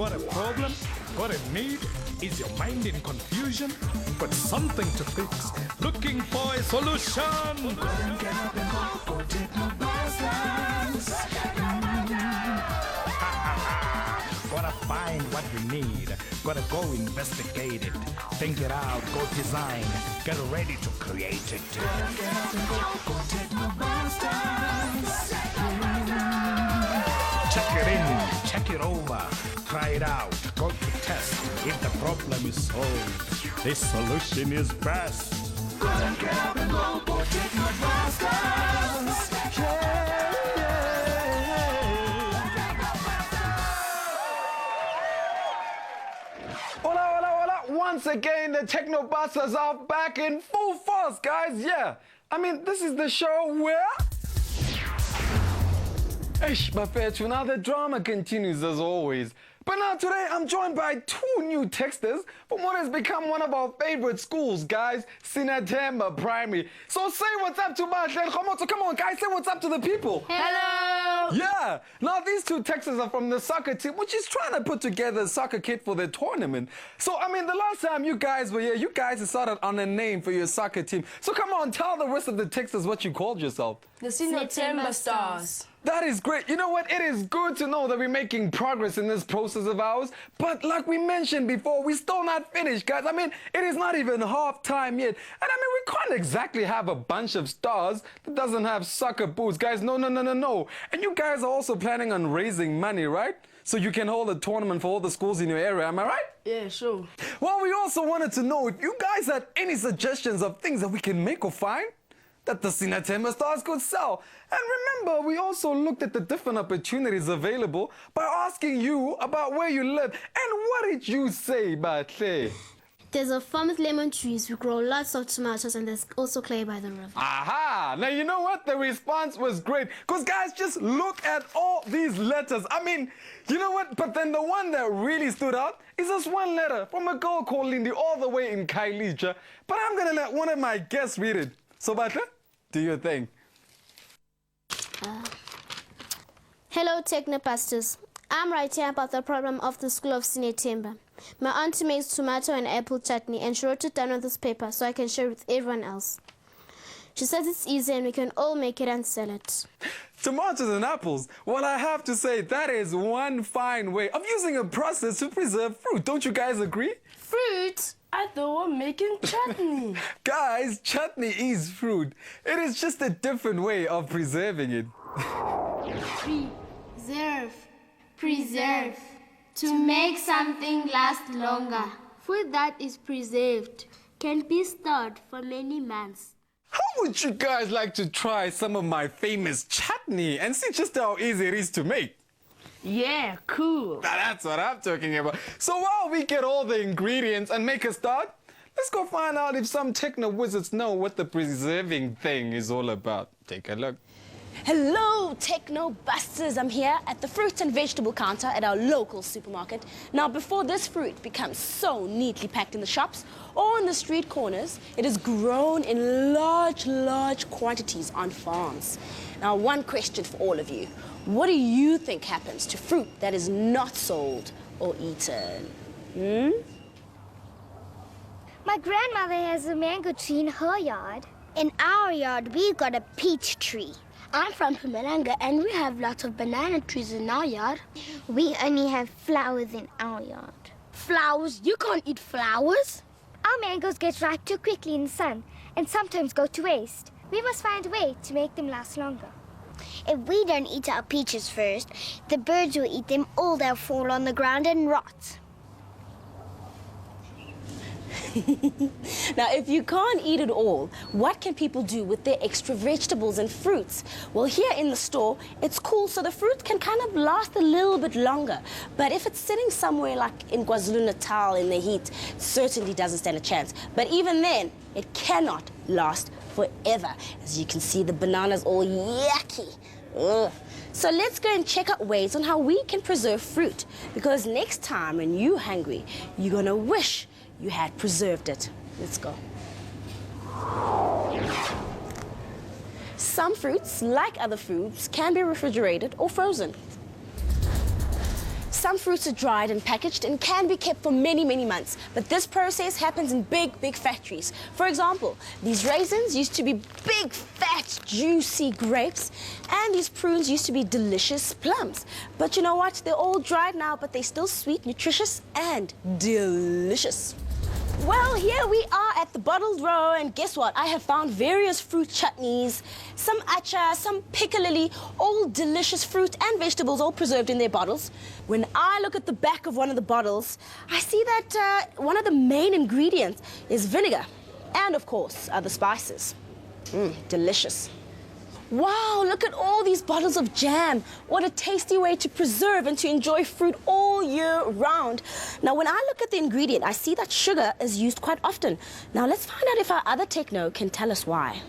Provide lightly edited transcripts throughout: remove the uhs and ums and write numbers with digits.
Got a problem? Got a need? Is your mind in confusion? Got something to fix? Looking for a solution? Get up and go take no busters. Gotta find what we need. Gotta go investigate it. Think it out, go design. Get ready to create it. Get up and go take no busters. Check it in, check it over, try it out, go to test. If the problem is solved, the solution is best. Gotta get up and go take no busters. Hola, hola, hola. Once again, the Technobusters are back in full force, guys. Yeah. I mean, this is the show where... Ish, but fair to now, the drama continues as always. But now today, I'm joined by two new texters from what has become one of our favorite schools, guys, Sinatemba Primary. So say what's up to Bahle Khomoto. Come on, guys, say what's up to the people. Hello! Yeah, now these two texters are from the soccer team, which is trying to put together a soccer kit for their tournament. So, I mean, the last time you guys were here, you guys decided on a name for your soccer team. So come on, tell the rest of the texters what you called yourself. The Sinatemba Stars. That is great. You know what? It is good to know that we're making progress in this process of ours. But like we mentioned before, we're still not finished, guys. I mean, it is not even half time yet. And I mean, we can't exactly have a bunch of stars that doesn't have soccer boots. Guys, no. And you guys are also planning on raising money, right? So you can hold a tournament for all the schools in your area, am I right? Yeah, sure. Well, we also wanted to know if you guys had any suggestions of things that we can make or find that the Sinatemba Stars could sell. And remember, we also looked at the different opportunities available by asking you about where you live. And what did you say, Bahle? There's a farm with lemon trees. We grow lots of tomatoes, and there's also clay by the river. Aha! Now, you know what? The response was great. Because, guys, just look at all these letters. I mean, you know what? But then the one that really stood out is this one letter from a girl called Lindy all the way in Kailija. But I'm going to let one of my guests read it. So, Bahle, do your thing. Hello, Technopastors. I'm writing about the problem of the school of Sinatemba. My auntie makes tomato and apple chutney, and she wrote it down on this paper so I can share it with everyone else. She says it's easy and we can all make it and sell it. Tomatoes and apples. Well, I have to say, that is one fine way of using a process to preserve fruit. Don't you guys agree? Fruit? I thought we're making chutney. Guys, chutney is fruit. It is just a different way of preserving it. Preserve. To make something last longer. Food that is preserved can be stored for many months. How would you guys like to try some of my famous chutney and see just how easy it is to make? Yeah, cool. Now that's what I'm talking about. So while we get all the ingredients and make a start, let's go find out if some techno wizards know what the preserving thing is all about. Take a look. Hello, Techno Busters. I'm here at the fruit and vegetable counter at our local supermarket. Now, before this fruit becomes so neatly packed in the shops or in the street corners, it is grown in large quantities on farms. Now, one question for all of you. What do you think happens to fruit that is not sold or eaten? My grandmother has a mango tree in her yard. In our yard, we've got a peach tree. I'm from Pumalanga, and we have lots of banana trees in our yard. We only have flowers in our yard. Flowers? You can't eat flowers. Our mangoes get ripe too quickly in the sun and sometimes go to waste. We must find a way to make them last longer. If we don't eat our peaches first, the birds will eat them, all they'll fall on the ground and rot. Now, if you can't eat it all, what can people do with their extra vegetables and fruits? Well, here in the store, it's cool, so the fruit can kind of last a little bit longer. But if it's sitting somewhere like in KwaZulu-Natal in the heat, it certainly doesn't stand a chance. But even then, it cannot last forever. As you can see, the banana's all yucky. Ugh. So let's go and check out ways on how we can preserve fruit. Because next time when you're hungry, you're gonna wish you had preserved it. Let's go. Some fruits, like other foods, can be refrigerated or frozen. Some fruits are dried and packaged and can be kept for many, many months. But this process happens in big, big factories. For example, these raisins used to be big, fat, juicy grapes, and these prunes used to be delicious plums. But you know what? They're all dried now, but they're still sweet, nutritious, and delicious. Well, here we are at the bottled row, and guess what? I have found various fruit chutneys, some achar, some piccalilli, all delicious fruit and vegetables all preserved in their bottles. When I look at the back of one of the bottles, I see that one of the main ingredients is vinegar and, of course, other spices. Delicious. Wow, look at all these bottles of jam. What a tasty way to preserve and to enjoy fruit all year round. Now, when I look at the ingredient, I see that sugar is used quite often. Now, let's find out if our other techno can tell us why.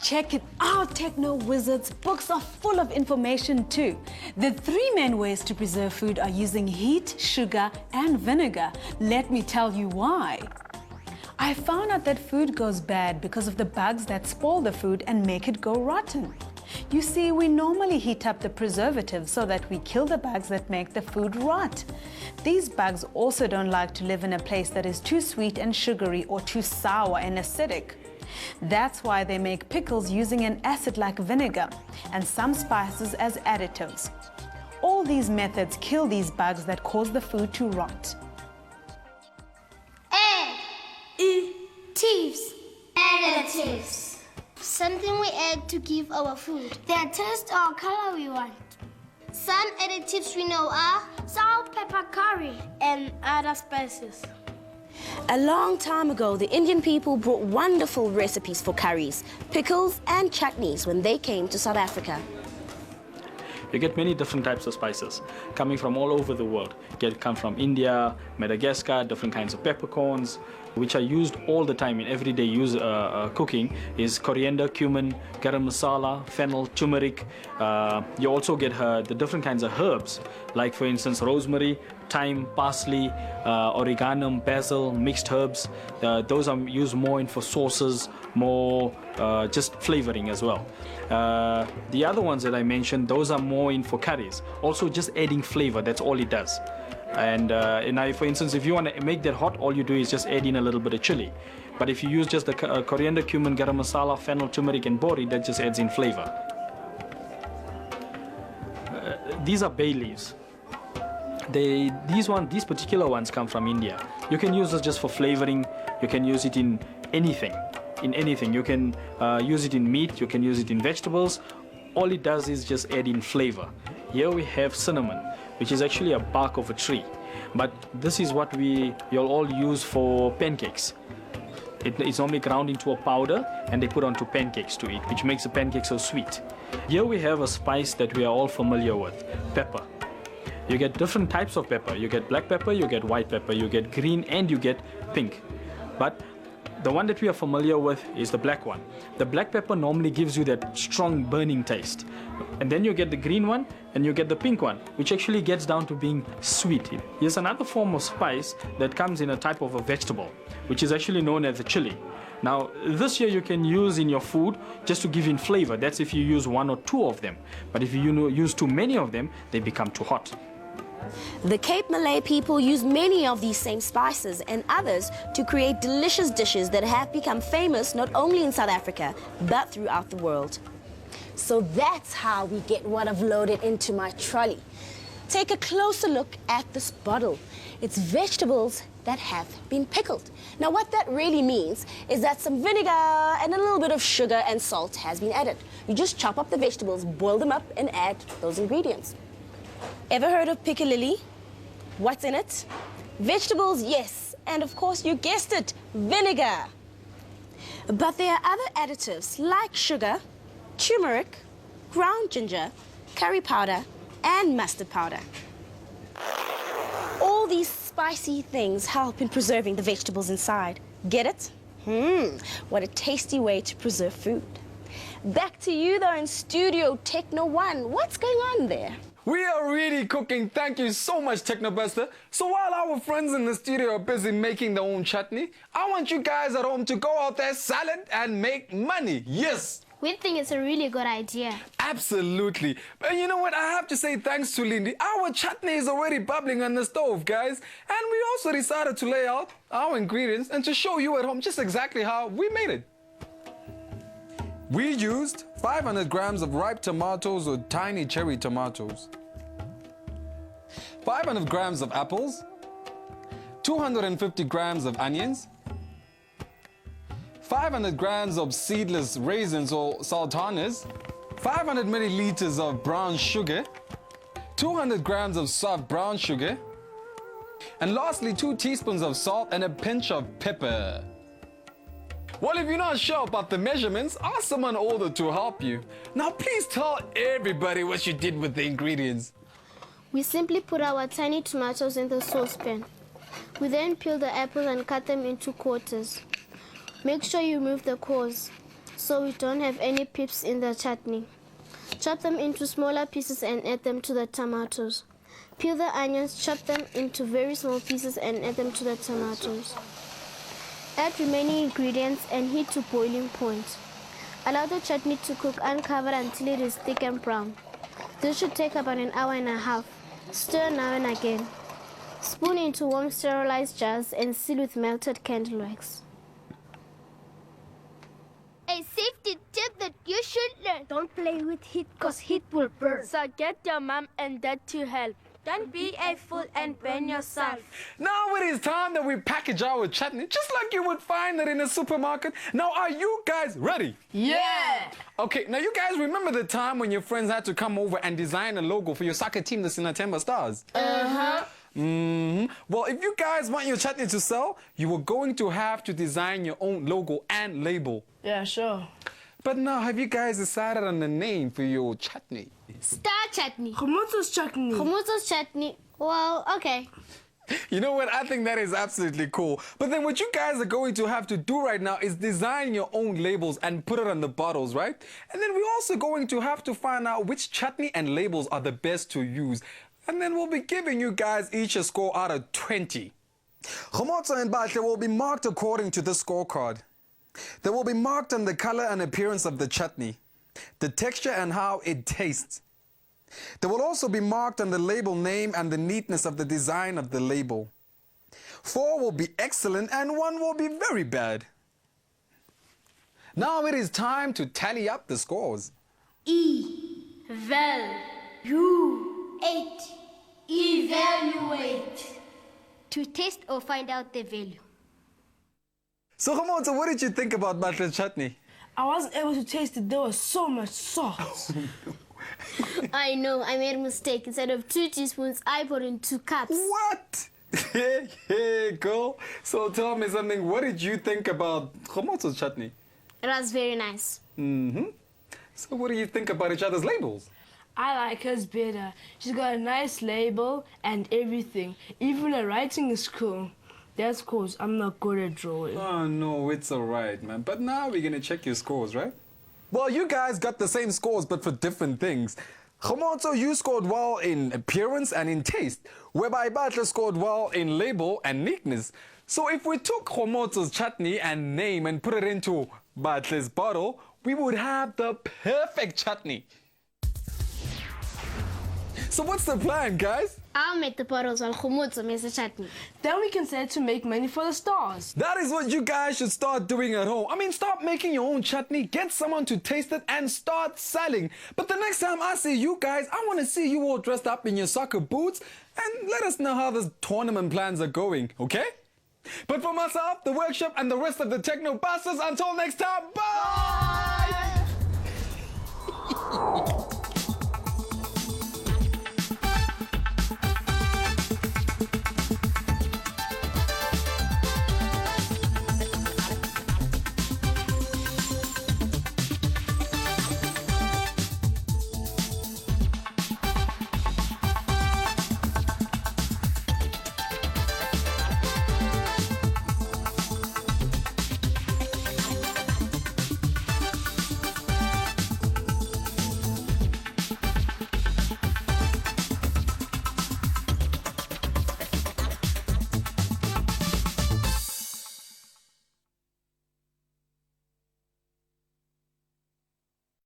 Check it out, Techno Wizards. Books are full of information too. The 3 main ways to preserve food are using heat, sugar, and vinegar. Let me tell you why. I found out that food goes bad because of the bugs that spoil the food and make it go rotten. You see, we normally heat up the preservative so that we kill the bugs that make the food rot. These bugs also don't like to live in a place that is too sweet and sugary or too sour and acidic. That's why they make pickles using an acid like vinegar and some spices as additives. All these methods kill these bugs that cause the food to rot. Additives. Something we add to give our food the taste or color we want. Some additives we know are salt, pepper, curry, and other spices. A long time ago, the Indian people brought wonderful recipes for curries, pickles, and chutneys when they came to South Africa. You get many different types of spices coming from all over the world. Come from India, Madagascar, different kinds of peppercorns, which are used all the time in everyday use cooking, is coriander, cumin, garam masala, fennel, turmeric. You also get the different kinds of herbs, like for instance rosemary, thyme, parsley, oregano, basil, mixed herbs. Those are used more for sauces, more just flavoring as well. The other ones that I mentioned, those are more in for curries. Also just adding flavor, that's all it does. And for instance, if you want to make that hot, all you do is just add in a little bit of chili. But if you use just the coriander, cumin, garam masala, fennel, turmeric, and bori, that just adds in flavor. These are bay leaves. These particular ones come from India. You can use this just for flavoring. You can use it in anything. You can use it in meat. You can use it in vegetables. All it does is just add in flavor. Here we have cinnamon, which is actually a bark of a tree. But this is what you'll all use for pancakes. It's normally ground into a powder and they put onto pancakes to eat, which makes the pancake so sweet. Here we have a spice that we are all familiar with, pepper. You get different types of pepper. You get black pepper, you get white pepper, you get green, and you get pink. But the one that we are familiar with is the black one. The black pepper normally gives you that strong burning taste. And then you get the green one and you get the pink one, which actually gets down to being sweet. Here's another form of spice that comes in a type of a vegetable, which is actually known as a chili. Now, this here you can use in your food just to give in flavor. That's if you use 1 or 2 of them. But if you use too many of them, they become too hot. The Cape Malay people use many of these same spices and others to create delicious dishes that have become famous not only in South Africa, but throughout the world. So that's how we get what I've loaded into my trolley. Take a closer look at this bottle. It's vegetables that have been pickled. Now what that really means is that some vinegar and a little bit of sugar and salt has been added. You just chop up the vegetables, boil them up, and add those ingredients. Ever heard of piccalilli? What's in it? Vegetables, yes. And of course, you guessed it, vinegar. But there are other additives like sugar, turmeric, ground ginger, curry powder, and mustard powder. All these spicy things help in preserving the vegetables inside. Get it? What a tasty way to preserve food. Back to you though in Studio Techno 1. What's going on there? We are really cooking. Thank you so much, Technobuster. So while our friends in the studio are busy making their own chutney, I want you guys at home to go out there, salad, and make money. Yes! We think it's a really good idea. Absolutely. And you know what? I have to say thanks to Lindy. Our chutney is already bubbling on the stove, guys. And we also decided to lay out our ingredients and to show you at home just exactly how we made it. We used 500 grams of ripe tomatoes or tiny cherry tomatoes, 500 grams of apples, 250 grams of onions, 500 grams of seedless raisins or sultanas, 500 milliliters of brown sugar, 200 grams of soft brown sugar, and lastly 2 teaspoons of salt and a pinch of pepper. Well, if you're not sure about the measurements, ask someone older to help you. Now please tell everybody what you did with the ingredients. We simply put our tiny tomatoes in the saucepan. We then peel the apples and cut them into quarters. Make sure you remove the cores so we don't have any pips in the chutney. Chop them into smaller pieces and add them to the tomatoes. Peel the onions, chop them into very small pieces and add them to the tomatoes. Add remaining ingredients and heat to boiling point. Allow the chutney to cook uncovered until it is thick and brown. This should take about an hour and a half. Stir now and again. Spoon into warm sterilized jars and seal with melted candle wax. A safety tip that you should learn. Don't play with heat because heat will burn. So get your mom and dad to help. Don't be a fool and burn yourself. Now it is time that we package our chutney just like you would find it in a supermarket. Now are you guys ready? Yeah! Okay, now you guys remember the time when your friends had to come over and design a logo for your soccer team, the Sinatemba Stars? Uh-huh. Well, if you guys want your chutney to sell, you are going to have to design your own logo and label. Yeah, sure. But now, have you guys decided on the name for your chutney? Star chutney. Khomotso's chutney. Khomotso's chutney. Well, okay. You know what? I think that is absolutely cool. But then what you guys are going to have to do right now is design your own labels and put it on the bottles, right? And then we're also going to have to find out which chutney and labels are the best to use. And then we'll be giving you guys each a score out of 20. Khomotso and Batle will be marked according to the scorecard. They will be marked on the color and appearance of the chutney, the texture and how it tastes. They will also be marked on the label name and the neatness of the design of the label. 4 will be excellent and 1 will be very bad. Now it is time to tally up the scores. Evaluate. Evaluate. To test or find out the value. So Khomotso, what did you think about Batle's chutney? I wasn't able to taste it. There was so much salt. I know, I made a mistake. Instead of 2 teaspoons, I put in 2 cups. What? Hey, girl. So tell me something. What did you think about Khomotso's chutney? It was very nice. So what do you think about each other's labels? I like hers better. She's got a nice label and everything. Even her writing is cool. That's cause I'm not good at drawing. Oh, no, it's all right, man. But now we're going to check your scores, right? Well, you guys got the same scores, but for different things. Khomotso, you scored well in appearance and in taste, whereby Batle scored well in label and neatness. So if we took Khomotso's chutney and name and put it into Batle's bottle, we would have the perfect chutney. So what's the plan, guys? I'll make the bottles while Khomotso makes the chutney. Then we can sell it to make money for the stars. That is what you guys should start doing at home. I mean, start making your own chutney, get someone to taste it, and start selling. But the next time I see you guys, I want to see you all dressed up in your soccer boots and let us know how the tournament plans are going, okay? But for myself, the workshop, and the rest of the Techno Busters, until next time, bye!